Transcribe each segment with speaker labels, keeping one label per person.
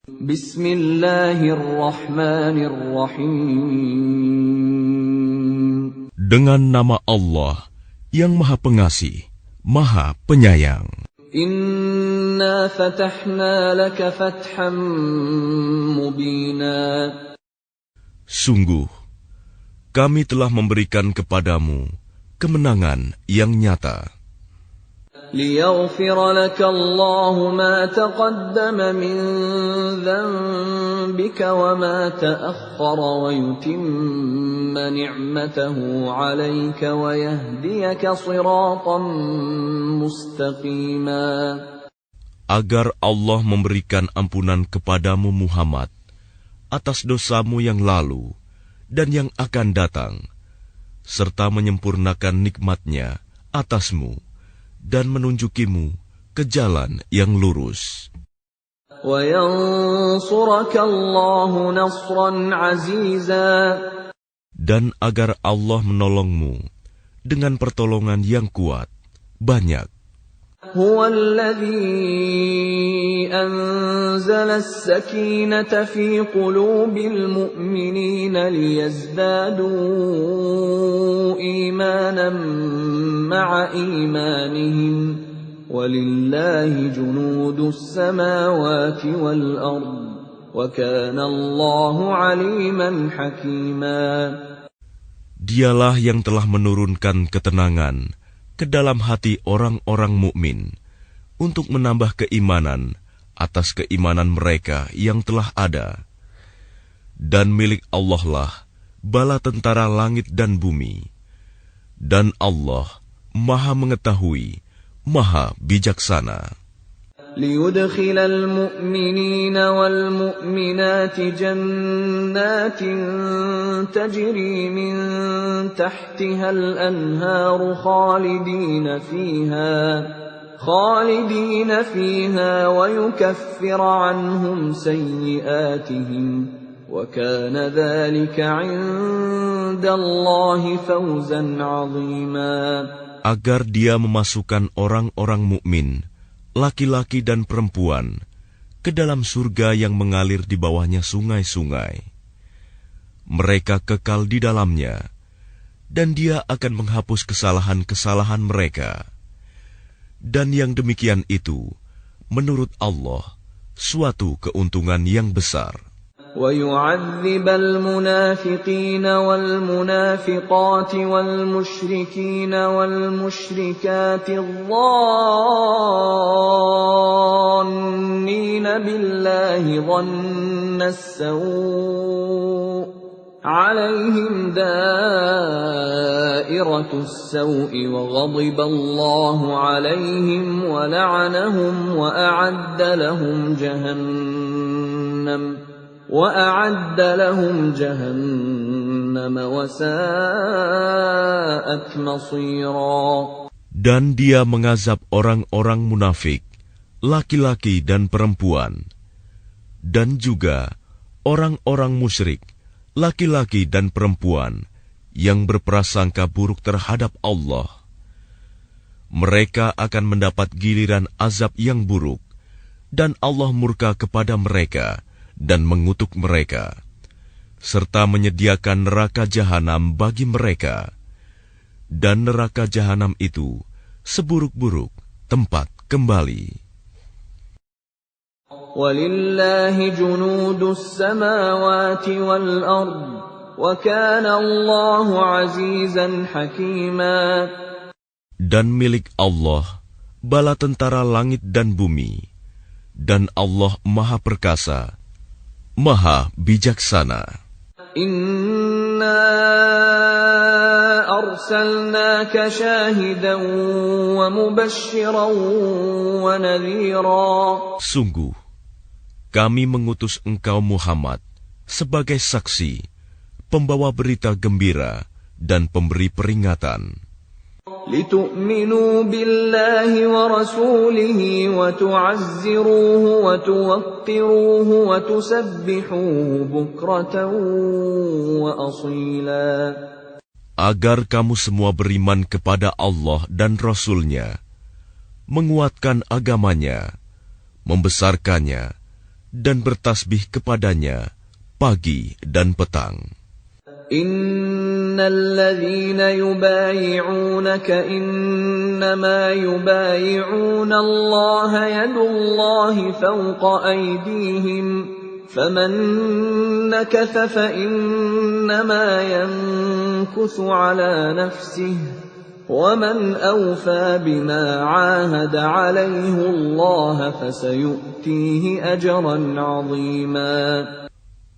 Speaker 1: Bismillahirrahmanirrahim.
Speaker 2: Dengan nama Allah yang Maha Pengasih, Maha Penyayang.
Speaker 1: Inna fatahna laka fatham mubina.
Speaker 2: Sungguh, kami telah memberikan kepadamu kemenangan yang nyata.
Speaker 1: لِيَغْفِرَ لَكَ اللَّهُ مَا تَقَدَّمَ مِنْ ذَنْبِكَ وَمَا تَأَخَّرَ وَيُتِمَّ نِعْمَتَهُ عَلَيْكَ وَيَهْدِيَكَ صِرَاطًا مُسْتَقِيمًا.
Speaker 2: Agar Allah memberikan ampunan kepadamu Muhammad atas dosamu yang lalu dan yang akan datang, serta menyempurnakan nikmat-Nya atasmu dan menunjukimu ke jalan yang lurus. Dan agar Allah menolongmu dengan pertolongan yang kuat, banyak.
Speaker 1: هو الذي أنزل السكينة في قلوب المؤمنين ليزدادوا إيمانا مع إيمانهم ولله جنود السماوات والأرض وكان الله عليما حكيما.
Speaker 2: Dialah yang telah menurunkan ketenangan ke dalam hati orang-orang mukmin untuk menambah keimanan atas keimanan mereka yang telah ada. Dan milik Allah lah bala tentara langit dan bumi. Dan Allah Maha mengetahui, Maha bijaksana.
Speaker 1: لِيُدْخِلَ الْمُؤْمِنِينَ وَالْمُؤْمِنَاتِ جَنَّاتٍ تَجْرِي مِنْ تَحْتِهَا الْأَنْهَارُ خَالِدِينَ فِيهَا وَيُكَفِّرَ عَنْهُمْ سَيِّئَاتِهِمْ وَكَانَ ذَلِكَ عِنْدَ اللَّهِ فَوْزًا عَظِيمًا.
Speaker 2: Agar Dia memasukkan orang-orang mukmin, laki-laki dan perempuan, ke dalam surga yang mengalir di bawahnya sungai-sungai. Mereka kekal di dalamnya, dan Dia akan menghapus kesalahan-kesalahan mereka. Dan yang demikian itu, menurut Allah, suatu keuntungan yang besar.
Speaker 1: وَيُعَذِّبَ الْمُنَافِقِينَ وَالْمُنَافِقَاتِ وَالْمُشْرِكِينَ وَالْمُشْرِكَاتِ الظَّانِّينَ بِاللَّهِ ظَنَّ السَّوْءِ عَلَيْهِمْ دَائِرَةُ السَّوْءِ وَغَضِبَ اللَّهُ عَلَيْهِمْ وَلَعَنَهُمْ وَأَعَدَّ لَهُمْ جَهَنَّمَ وَسَاءَتْ مَصِيرًا.
Speaker 2: Dan Dia mengazab orang-orang munafik, laki-laki dan perempuan, dan juga orang-orang musyrik, laki-laki dan perempuan, yang berprasangka buruk terhadap Allah. Mereka akan mendapat giliran azab yang buruk, dan Allah murka kepada mereka dan mengutuk mereka, serta menyediakan neraka jahanam bagi mereka. Dan neraka jahanam itu seburuk-buruk tempat kembali.
Speaker 1: Walillahi junudus samawati wal ard wa kana Allahu azizan hakima.
Speaker 2: Dan milik Allah bala tentara langit dan bumi, dan Allah Maha Perkasa, Maha Bijaksana.
Speaker 1: Inna arsalnaka syahidan wa mubasysyiran wa nadhira.
Speaker 2: Sungguh, kami mengutus engkau Muhammad sebagai saksi, pembawa berita gembira dan pemberi peringatan.
Speaker 1: لِتُؤْمِنُوا بِاللَّهِ وَرَسُولِهِ وَتُعَزِّرُوهُ وَتُوَقِّرُوهُ وَتُسَبِّحُوهُ بُكْرَةً وَأَصِيلًا.
Speaker 2: Agar kamu semua beriman kepada Allah dan Rasul-Nya, menguatkan agamanya, membesarkannya, dan bertasbih kepadanya pagi dan petang.
Speaker 1: Innal ladzina yubayi'unaka innama yubayi'una Allah yadullahi fawqa aydihim faman nakatha fa innama yankuthu ala nafsihi وَمَنْ أَوْفَى بِمَا عَاهَدَ عَلَيْهِ اللَّهَ فَسَيُؤْتِيهِ أَجْرًا عَظِيمًا.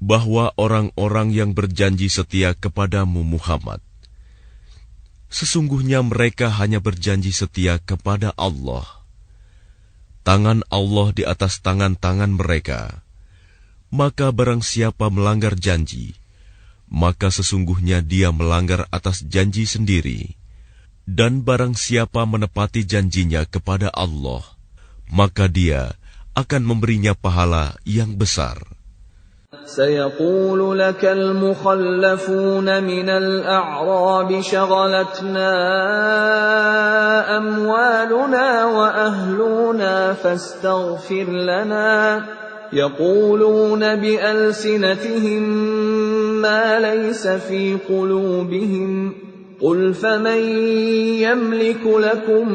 Speaker 2: Bahwa orang-orang yang berjanji setia kepadamu Muhammad, sesungguhnya mereka hanya berjanji setia kepada Allah. Tangan Allah di atas tangan-tangan mereka. Maka barang siapa melanggar janji, maka sesungguhnya dia melanggar atas janji sendiri. Dan barang siapa menepati janjinya kepada Allah, maka dia akan memberinya pahala yang besar.
Speaker 1: سيقول لك المخلفون من الأعراب شغلتنا أموالنا وأهلنا فاستغفر لنا يقولون بألسنتهم ما ليس في قلوبهم قل فمن يملك لكم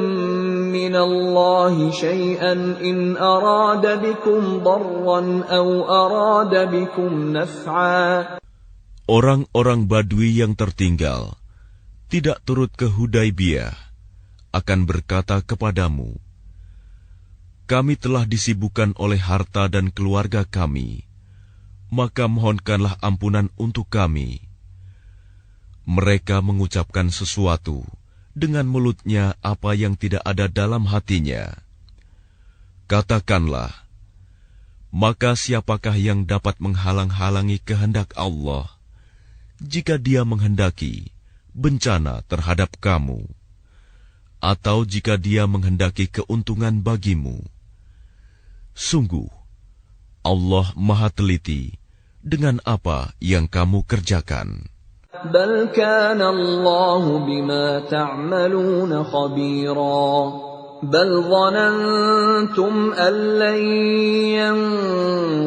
Speaker 1: من الله شيئا إن أراد بكم ضرا أو أراد بكم نفعا.
Speaker 2: Orang-orang Badui yang tertinggal, tidak turut ke Hudaibiyah, akan berkata kepadamu, kami telah disibukkan oleh harta dan keluarga kami, maka mohonkanlah ampunan untuk kami. Mereka mengucapkan sesuatu dengan mulutnya apa yang tidak ada dalam hatinya. Katakanlah, maka siapakah yang dapat menghalang-halangi kehendak Allah jika Dia menghendaki bencana terhadap kamu, atau jika Dia menghendaki keuntungan bagimu? Sungguh, Allah Maha Teliti dengan apa yang kamu kerjakan.
Speaker 1: بل كان الله بما تعملون خبيرا بل ظننتم أن لن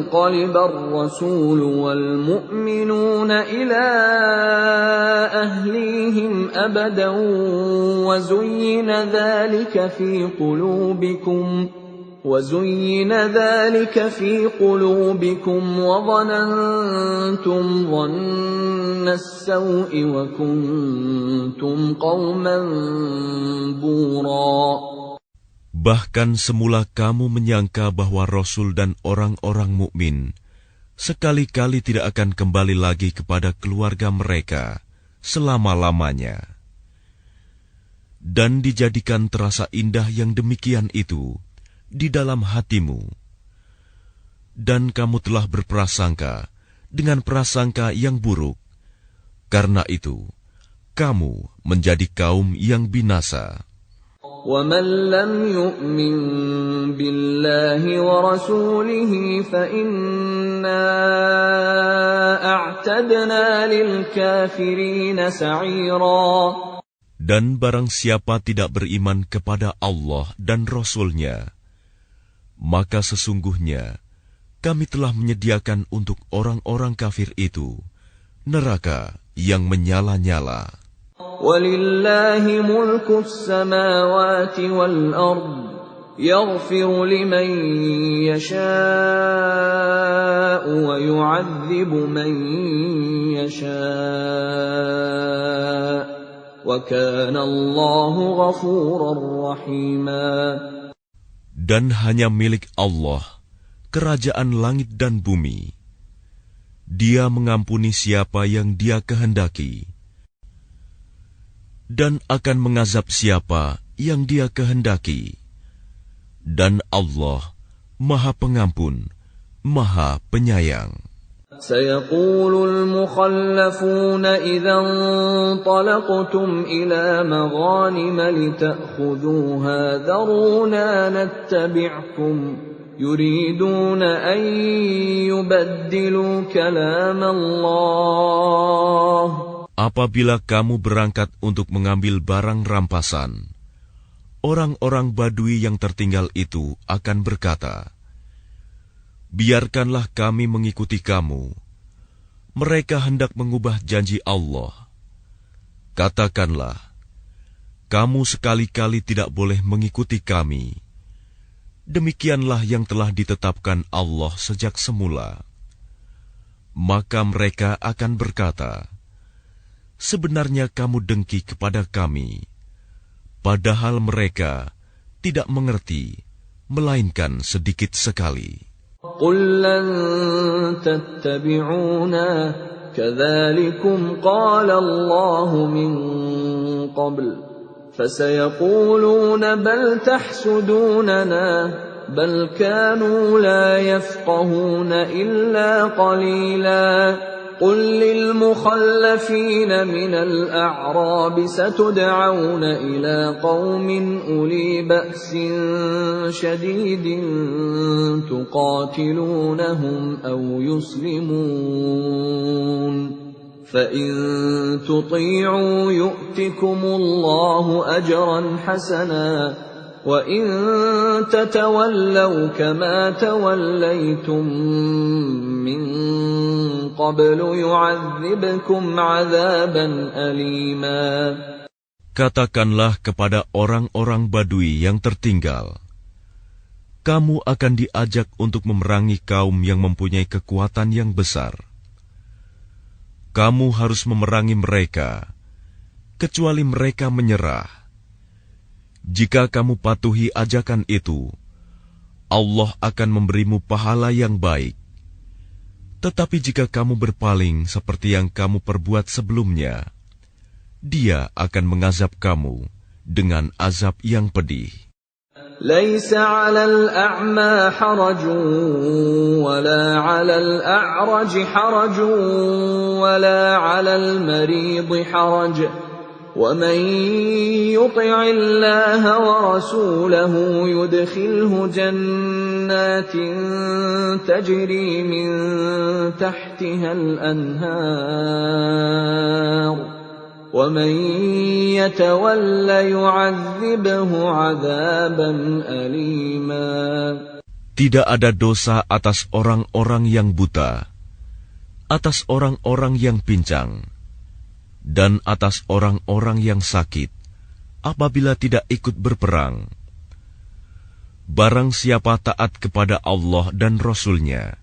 Speaker 1: ينقلب الرسول والمؤمنون إلى أهليهم أبدا وزين ذلك في قلوبكم وظننتم ظن السوء وكنتم قوما بورا.
Speaker 2: Bahkan semula kamu menyangka bahwa Rasul dan orang-orang mukmin sekali-kali tidak akan kembali lagi kepada keluarga mereka selama-lamanya. Dan dijadikan terasa indah yang demikian itu di dalam hatimu, dan kamu telah berprasangka dengan prasangka yang buruk. Karena itu, kamu menjadi kaum yang binasa.
Speaker 1: وَمَنْ لَمْ يُؤْمِنْ بِاللَّهِ وَرَسُولِهِ فَإِنَّا أَعْتَدْنَا لِلْكَافِرِينَ سَعِيرًا.
Speaker 2: Dan barang siapa tidak beriman kepada Allah dan Rasul-Nya, maka sesungguhnya kami telah menyediakan untuk orang-orang kafir itu neraka yang menyala-nyala.
Speaker 1: وَلِلَّهِ مُلْكُ السَّمَاوَاتِ وَالْأَرْضِ يَغْفِرُ لِمَن يَشَاءُ وَيُعَذِّبُ مَن يَشَاءُ وَكَانَ اللَّهُ غَفُورًا رَّحِيمًا.
Speaker 2: Dan hanya milik Allah kerajaan langit dan bumi. Dia mengampuni siapa yang Dia kehendaki, dan akan mengazab siapa yang Dia kehendaki. Dan Allah Maha Pengampun, Maha Penyayang.
Speaker 1: سيقول المخلفون إذا انطلقتم إلى مغانم لتأخذوها ذرونا نتبعكم يريدون أن يبدلوا كلام الله.
Speaker 2: Apabila kamu berangkat untuk mengambil barang rampasan, orang-orang Badui yang tertinggal itu akan berkata, biarkanlah kami mengikuti kamu. Mereka hendak mengubah janji Allah. Katakanlah, kamu sekali-kali tidak boleh mengikuti kami. Demikianlah yang telah ditetapkan Allah sejak semula. Maka mereka akan berkata, sebenarnya kamu dengki kepada kami, padahal mereka tidak mengerti, melainkan sedikit sekali.
Speaker 1: قُل لَّن تَتَّبِعُونَا كَذَلِكُمْ قَالَ اللَّهُ مِن قَبْلُ فَسَيَقُولُونَ بَلْ تَحْسُدُونَنَا بَلْ كَانُوا لَا يَفْقَهُونَ إِلَّا قَلِيلًا قُل لِّلْمُخَلَّفِينَ مِنَ الْأَعْرَابِ سَتُدْعَوْنَ إِلَىٰ قَوْمٍ أُولِي بَأْسٍ شَدِيدٍ تُقَاتِلُونَهُمْ أَوْ يُسْلِمُونَ فَإِن تُطِيعُوا يُؤْتِكُمُ اللَّهُ أَجْرًا حَسَنًا وَإِن تَتَوَلَّوْا كَمَا تَوَلَّيْتُم مِّن قَبْلُ يُعَذِّبْكُمْ عَذَابًا أَلِيمًا.
Speaker 2: Katakanlah kepada orang-orang Badui yang tertinggal, kamu akan diajak untuk memerangi kaum yang mempunyai kekuatan yang besar. Kamu harus memerangi mereka, kecuali mereka menyerah. Jika kamu patuhi ajakan itu, Allah akan memberimu pahala yang baik. Tetapi jika kamu berpaling seperti yang kamu perbuat sebelumnya, Dia akan mengazab kamu dengan azab yang pedih.
Speaker 1: لَيْسَ عَلَى الْأَعْمَى حَرَجٌ وَلَا عَلَى الْأَعْرَجِ حَرَجٌ وَلَا عَلَى الْمَرِيضِ حَرَجٌ وَمَن يُطِعِ اللَّهَ وَرَسُولَهُ يُدْخِلْهُ جَنَّاتٍ تَجْرِي مِن تَحْتِهَا الْأَنْهَارُ وَمَن يَتَوَلَّ يُعَذِّبْهُ عَذَابًا أَلِيمًا.
Speaker 2: Tidak ada dosa atas orang-orang yang buta, atas orang-orang yang pincang, dan atas orang-orang yang sakit, apabila tidak ikut berperang. Barang siapa taat kepada Allah dan Rasul-Nya,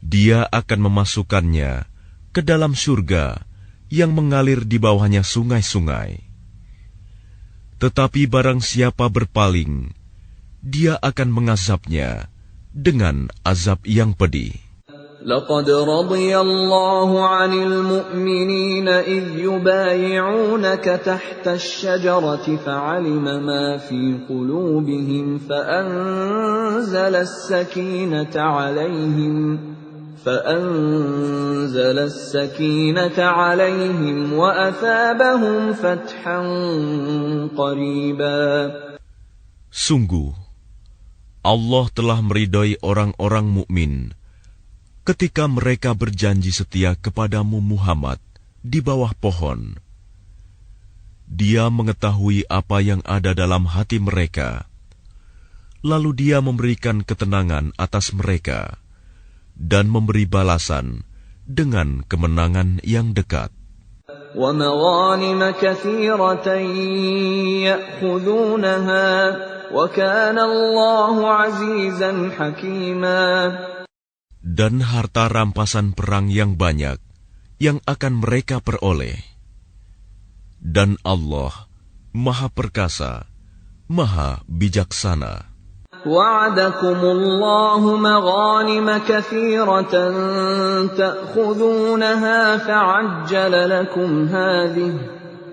Speaker 2: Dia akan memasukkannya ke dalam surga yang mengalir di bawahnya sungai-sungai. Tetapi barang siapa berpaling, Dia akan mengazabnya dengan azab yang pedih.
Speaker 1: لَقَدْ رَضِيَ اللَّهُ عَنِ الْمُؤْمِنِينَ إِذْ يُبَايِعُونَكَ تَحْتَ الشَّجَرَةِ فَعَلِمَ مَا فِي قُلُوبِهِمْ فَأَنزَلَ السَّكِينَةَ عَلَيْهِمْ وَأَثَابَهُمْ فَتْحًا قَرِيبًا.
Speaker 2: Sungguh, Allah telah meridai orang-orang mukmin ketika mereka berjanji setia kepadamu Muhammad di bawah pohon. Dia mengetahui apa yang ada dalam hati mereka, lalu Dia memberikan ketenangan atas mereka dan memberi balasan dengan kemenangan yang dekat.
Speaker 1: وَمَغَانِمَ كَثِيرَةً يَأْخُذُونَهَا وَكَانَ اللَّهُ عَزِيزًا حَكِيمًا.
Speaker 2: Dan harta rampasan perang yang banyak yang akan mereka peroleh. Dan Allah Maha Perkasa, Maha Bijaksana.
Speaker 1: وَعَدَكُمُ اللَّهُ مَغَانِمَ كَثِيرَةً تَأْخُذُونَهَا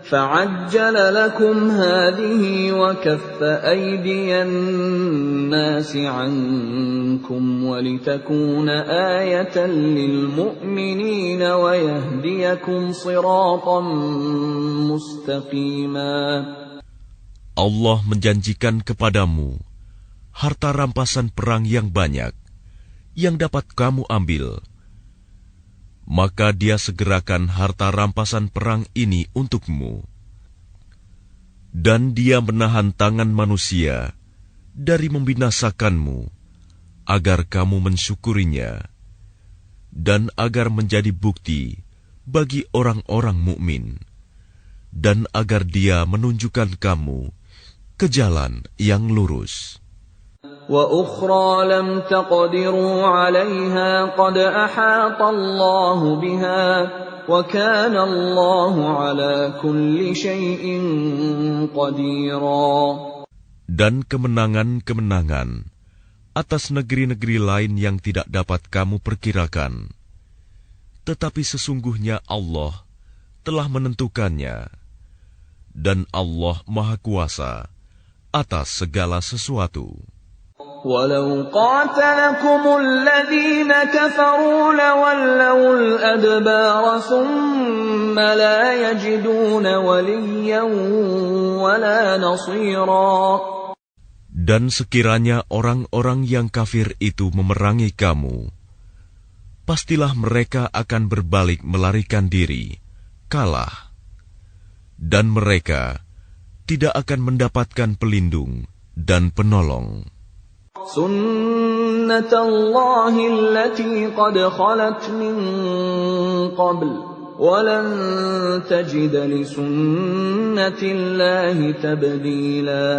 Speaker 1: فَعَجَّلَ لَكُمْ هَٰذِهِ وَكَفَّ أَيْدِيَ النَّاسِ عَنكُمْ وَلِتَكُونَ آيَةً لِّلْمُؤْمِنِينَ وَيَهْدِيَكُمْ صِرَاطًا مُّسْتَقِيمًا.
Speaker 2: Allah menjanjikan kepadamu harta rampasan perang yang banyak yang dapat kamu ambil. Maka Dia segerakan harta rampasan perang ini untukmu. Dan Dia menahan tangan manusia dari membinasakanmu, agar kamu mensyukurinya, dan agar menjadi bukti bagi orang-orang mukmin, dan agar Dia menunjukkan kamu ke jalan yang lurus.
Speaker 1: وَأُخْرَى لَمْ تَقْدِرُوا عَلَيْهَا قَدْ أَحَاطَ اللَّهُ بِهَا وَكَانَ اللَّهُ عَلَى كُلِّ شَيْءٍ قَدِيرًا.
Speaker 2: Dan kemenangan-kemenangan atas negeri-negeri lain yang tidak dapat kamu perkirakan, tetapi sesungguhnya Allah telah menentukannya, dan Allah Maha Kuasa atas segala sesuatu.
Speaker 1: وَلَوْ قَاتَلَكُمُ الَّذِينَ كَفَرُوا لَوَلَّوُا الْأَدْبَارَ ثُمَّ لَا يَجِدُونَ وَلِيًّا وَلَا نَصِيرًا.
Speaker 2: Dan sekiranya orang-orang yang kafir itu memerangi kamu, pastilah mereka akan berbalik melarikan diri, kalah, dan mereka tidak akan mendapatkan pelindung dan penolong.
Speaker 1: سُنَّةَ اللَّهِ الَّتِي قَدْ خَلَتْ مِن قَبْلُ وَلَن تَجِدَ لِسُنَّةِ اللَّهِ تَبْدِيلًا.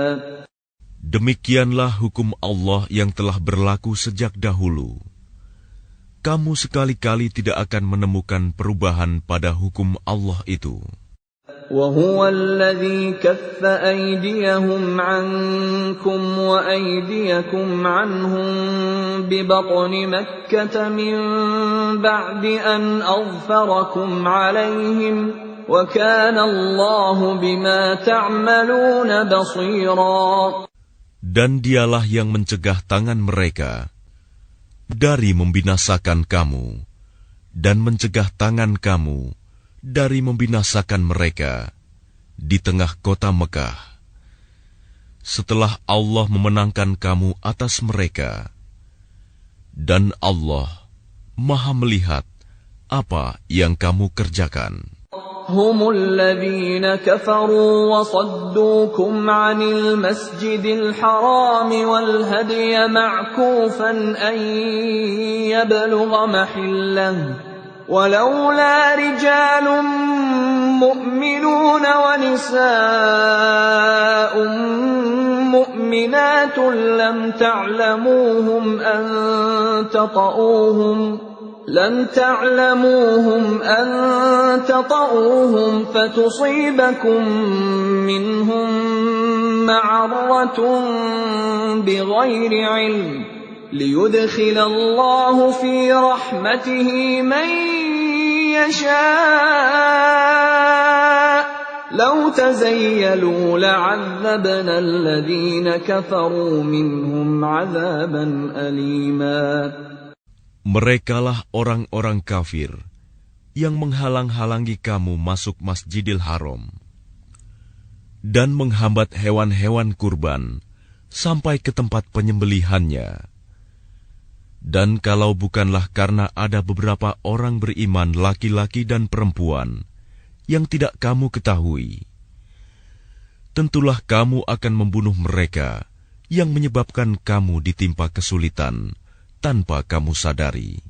Speaker 2: Demikianlah hukum Allah yang telah berlaku sejak dahulu. Kamu sekali-kali tidak akan menemukan perubahan pada hukum Allah itu.
Speaker 1: وَهُوَ الَّذِي كَفَّ أَيْدِيَهُمْ عَنكُمْ وَأَيْدِيَكُمْ عَنْهُمْ بِبَطْنِ مَكَّةَ مِنْ بَعْدِ أَنْ أَظْفَرَكُمْ عَلَيْهِمْ وَكَانَ اللَّهُ بِمَا تَعْمَلُونَ بَصِيرًا.
Speaker 2: Dan Dialah yang mencegah tangan mereka dari membinasakan kamu, dan mencegah tangan kamu dari membinasakan mereka di tengah kota Mekah, setelah Allah memenangkan kamu atas mereka. Dan Allah Maha melihat apa yang kamu kerjakan.
Speaker 1: هم الذين كفروا وصدوكم عن المسجد الحرام والهدي معكوفا أن يبلغ محله ولولا رجال مؤمنون ونساء مؤمنات لم تعلموهم أن تطؤوهم فتصيبكم منهم معرة بغير علم ليدخل الله في رحمته من يشاء لو تزيلوا لعذبنا الذين كفروا منهم عذابا أليما.
Speaker 2: Merekalah orang-orang kafir yang menghalang-halangi kamu masuk Masjidil Haram dan menghambat hewan-hewan kurban sampai ke tempat penyembelihannya. Dan kalau bukanlah karena ada beberapa orang beriman laki-laki dan perempuan yang tidak kamu ketahui, tentulah kamu akan membunuh mereka yang menyebabkan kamu ditimpa kesulitan tanpa kamu sadari.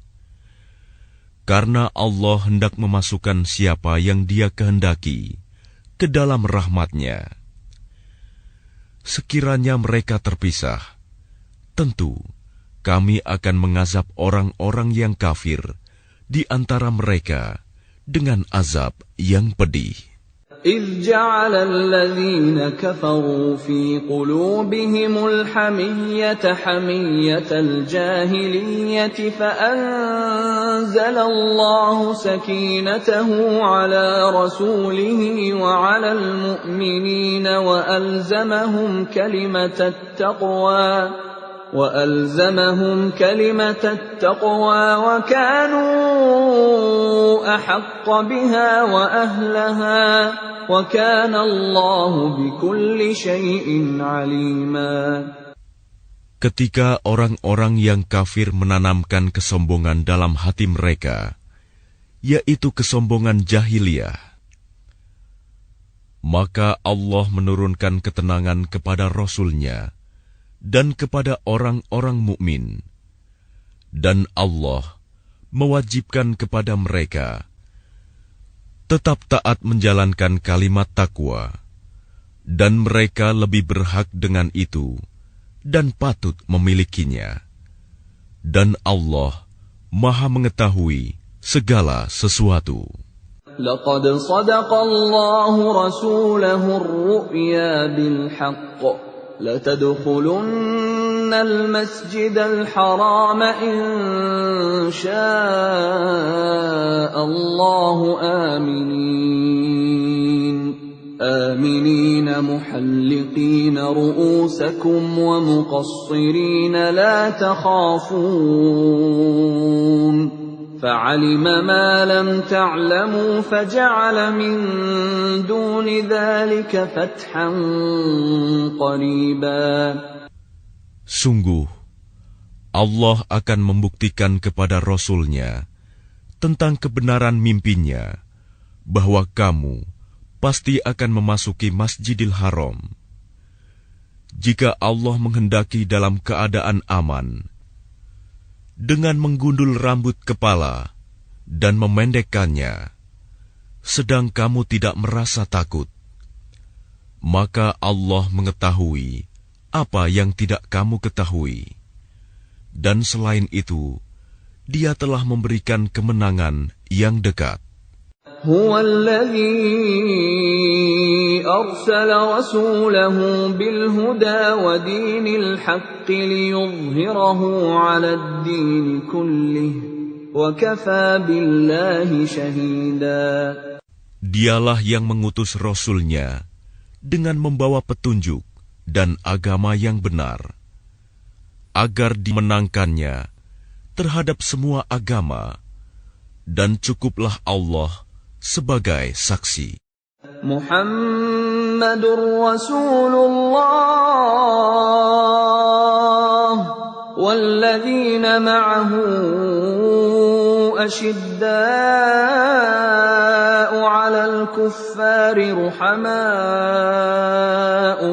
Speaker 2: Karena Allah hendak memasukkan siapa yang Dia kehendaki ke dalam rahmat-Nya. Sekiranya mereka terpisah, tentu kami akan mengazab orang-orang yang kafir di antara mereka dengan azab yang pedih.
Speaker 1: إذ جعل الذين كفروا في قلوبهم الحمية حمية الجاهلية فأنزل الله سكينته على رسوله وعلى المؤمنين وألزمهم كلمة التقوى وكانوا أحق بها وأهلها وكان الله بكل شيء عليما.
Speaker 2: Ketika orang-orang yang kafir menanamkan kesombongan dalam hati mereka, yaitu kesombongan jahiliyah, maka Allah menurunkan ketenangan kepada Rasul-Nya dan kepada orang-orang mukmin Dan Allah mewajibkan kepada mereka tetap taat menjalankan kalimat takwa, dan mereka lebih berhak dengan itu dan patut memilikinya. Dan Allah Maha mengetahui segala sesuatu.
Speaker 1: لقد صدق الله رسوله الرؤيا بالحق لتدخلن المسجد الحرام إن شاء الله آمنين محلقين رؤوسكم ومقصرين لا تخافون فعلم ما لم تعلموا فجعل من دون ذلك فتحا قريبا.
Speaker 2: Sungguh, Allah akan membuktikan kepada Rasul-Nya tentang kebenaran mimpinya bahwa kamu pasti akan memasuki Masjidil Haram. Jika Allah menghendaki dalam keadaan aman, dengan menggundul rambut kepala dan memendekkannya, sedang kamu tidak merasa takut, maka Allah mengetahui apa yang tidak kamu ketahui. Dan selain itu, Dia telah memberikan kemenangan yang dekat.
Speaker 1: هو الذي أرسل رسوله بالهدى ودين الحق ليظهره على الدين كله وكفى بالله شهيدا.
Speaker 2: Dialah yang mengutus Rasul-Nya dengan membawa petunjuk dan agama yang benar, agar dimenangkannya terhadap semua agama, dan cukuplah Allah sebagai saksi.
Speaker 1: Muhammadur Rasulullah walladzina ma'ahu ashidda'u 'alal kuffari ruhamaa'u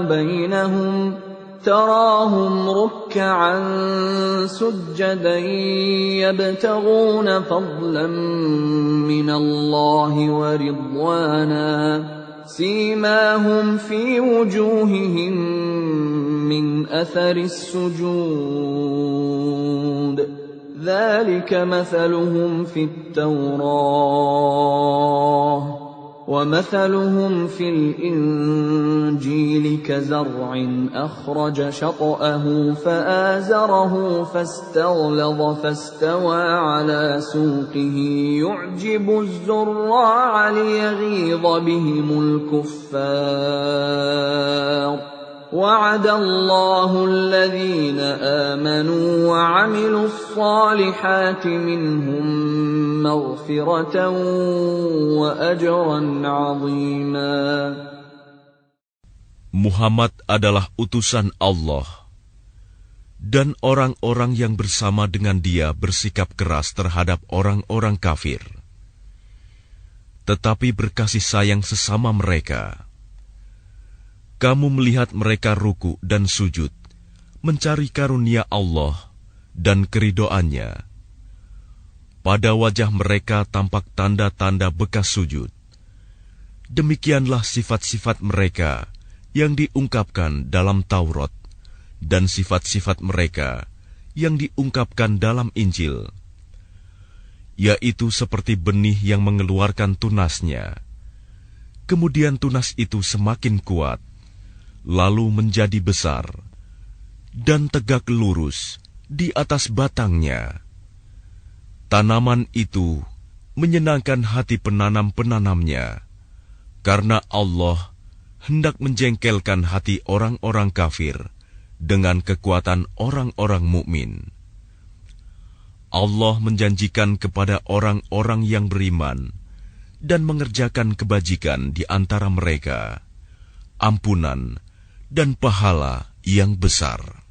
Speaker 1: bainahum تراهم ركعا سجدا يبتغون فضلا من الله ورضوانا سيماهم في وجوههم من أثر السجود ذلك مثلهم في التوراة ومثلهم في الإنجيل كزرع أخرج شطأه فآزره فاستغلظ فاستوى على سوقه يعجب الزراع ليغيظ بهم الكفار وعد الله الذين آمنوا وعملوا الصالحات منهم مغفرة وأجرا عظيما.
Speaker 2: Muhammad adalah utusan Allah, dan orang-orang yang bersama dengan dia bersikap keras terhadap orang-orang kafir, tetapi berkasih sayang sesama mereka. Kamu melihat mereka ruku dan sujud, mencari karunia Allah dan keridoannya. Pada wajah mereka tampak tanda-tanda bekas sujud. Demikianlah sifat-sifat mereka yang diungkapkan dalam Taurat, dan sifat-sifat mereka yang diungkapkan dalam Injil, yaitu seperti benih yang mengeluarkan tunasnya. Kemudian tunas itu semakin kuat, lalu menjadi besar, dan tegak lurus di atas batangnya. Tanaman itu menyenangkan hati penanam-penanamnya, karena Allah hendak menjengkelkan hati orang-orang kafir dengan kekuatan orang-orang mukmin. Allah menjanjikan kepada orang-orang yang beriman dan mengerjakan kebajikan di antara mereka ampunan dan pahala yang besar.